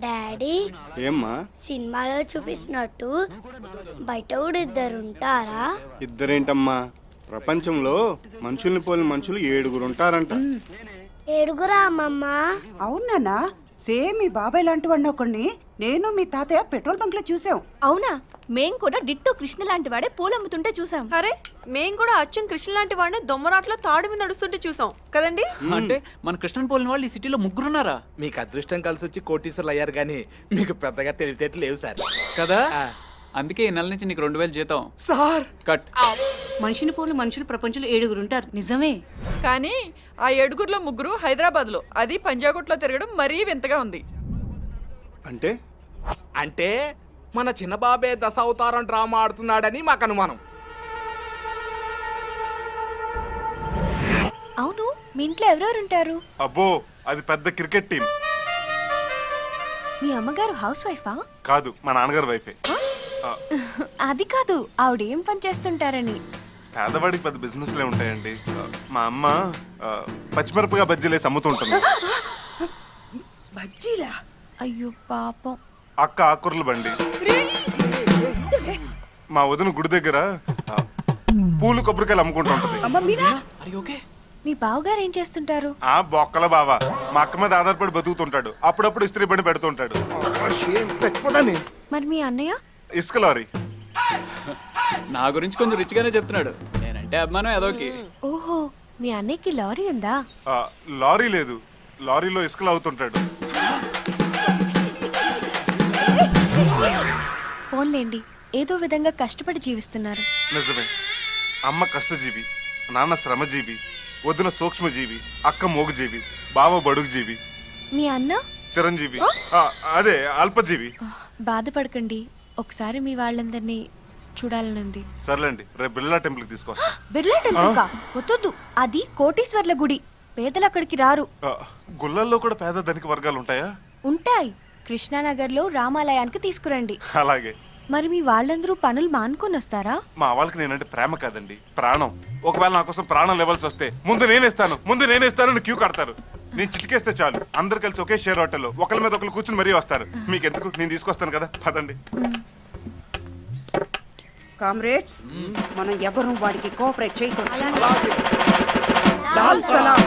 Daddy ఏమ్మా సినిమాలో చూపిస్తున్నట్టు బయట కూడా ఇద్దరు ఉంటారా? ఇద్దరేంటమ్మా, ప్రపంచంలో మనుషుల్ని పోలిన మనుషులు 7 ఉంటారంట. 7 అమ్మమ్మ? అవునా, సేమ్ మీ బాబాయ్ లాంటి వాడిని ఒకడిని నేను మీ తాతయ్య పెట్రోల్ బంక్ లో చూసాం. అవునా? మేం కూడా డిట్టో కృష్ణ లాంటి వాడే పూలు అమ్ముతుంటే చూసాం. అరే మేం కూడా అచ్చం కృష్ణ లాంటి వాడిని దొమ్మరాట్లో తాడు మీద నడుస్తుంటే చూసాం కదండి. అంటే మన కృష్ణన్ పోలిన వాళ్ళు ఈ సిటీలో 3 ఉన్నారా? మీకు అదృష్టం కలిసి వచ్చి కోటీశ్వర్లు అయ్యారు కానీ మీకు పెద్దగా తెలివితేటలు లేవు సార్. కదా అందుకే ఈ నెల నుంచి నీకు 2000 జీతం సార్. కట్. మనిషిని పోలు మనుషులు ప్రపంచంలో 7 ఉంటారు. నిజమే. కానీ ఆ 7లో 3 హైదరాబాద్ లో, అది పంజాగుట్లో తిరగడం మరీ వింతగా ఉంది. అంటే అంటే మన చిన్న బాబే దశావతారం డ్రామా ఆడుతున్నాడని మాకు అనుమానం. అవును, మీ ఇంట్లో ఎవరెవరు ఉంటారు? అబ్బో అది పెద్ద క్రికెట్ టీం. మీ అమ్మగారు హౌస్ వైఫా? కాదు, మా నాన్నగారు వైఫే. అది కాదు, ఆవిడ ఏం పని చేస్తుంటారని. పేదవాడికి పెద్ద బిజినెస్లే ఉంటాయండి. మా అమ్మ పచ్చిమిరపగా బజ్జీలేసి అమ్ముతుంటుంది. బజ్జీలా? అయ్యో పాపం. అక్క ఆకుర్ల బండి. మా వదిన గుడి దగ్గర పూలు కొబ్బరికాయలు అమ్ముకుంటూ ఉంటుంది. మీ బావగారు ఏం చేస్తుంటారు? ఆ బొక్కల బావ మా అక్క మీద ఆధారపడి బతుకుతుంటాడు. అప్పుడప్పుడు ఇస్త్రీ బండి పెడుతుంటాడు. మరి మీ అన్నయ్య? ఇసుక లారీ. నా గురించి కొంచెం రిచ్గానే చెప్తున్నాడు. నేనంటే అభిమానం ఏదోకి. ఓహో, మీ అన్నయ్యకి లారీ ఉందా? లారీ లేదు, లారీలో ఇసుకలు అవుతుంటాడు. ఫోన్లేండి, ఏదో విధంగా కష్టపడి జీవిస్తున్నారు. నిజమే. అమ్మ కష్టజీవి, నాన్న శ్రమజీవి, వదిన సూక్ష్మజీవి, అక్క మోగుజీవి, బావ బడుగుజీవి, మీ అన్న చిరంజీవి, అదే అల్పజీవి. బాధపడకండి, ఒకసారి మీ వాళ్ళందరినీ చూడాలనుంది. సర్లేండి, రేపు బిర్లా టెంపుల్ కి తీసుకొస్తా. బిర్లా టెంపుల్ కా? వద్దు, అది కోటీశ్వర్ల గుడి. పేదలు అక్కడికి రారు. గుళ్ళల్లో కూడా పేద ధనిక వర్గాలు ఉంటాయా? ఉంటాయి. కృష్ణానగర్ లో రామాలయానికి తీసుకురండి. అలాగే. మరి మీ వాళ్ళందరూ పనులు మానుకొని వస్తారా? మా వాళ్ళకి నేనంటే ప్రేమ కాదండి, ప్రాణం. ఒకవేళ నా కోసం ప్రాణం లెవెల్స్ వస్తే ముందు నేనేస్తాను క్యూ కడతారు. నేను చిటికేస్తే చాలు, అందరు కలిసి ఒకే షేర్ హోటల్లో ఒకరి మీద ఒకరు కూర్చుని మరీ వస్తారు. మీకు ఎందుకు, నేను తీసుకొస్తాను కదా, పదండి. కామ్రేడ్స్, మనం ఎవరు వాడికి కోఆపరేట్ చేయకూడదు. లాల్ సలాం.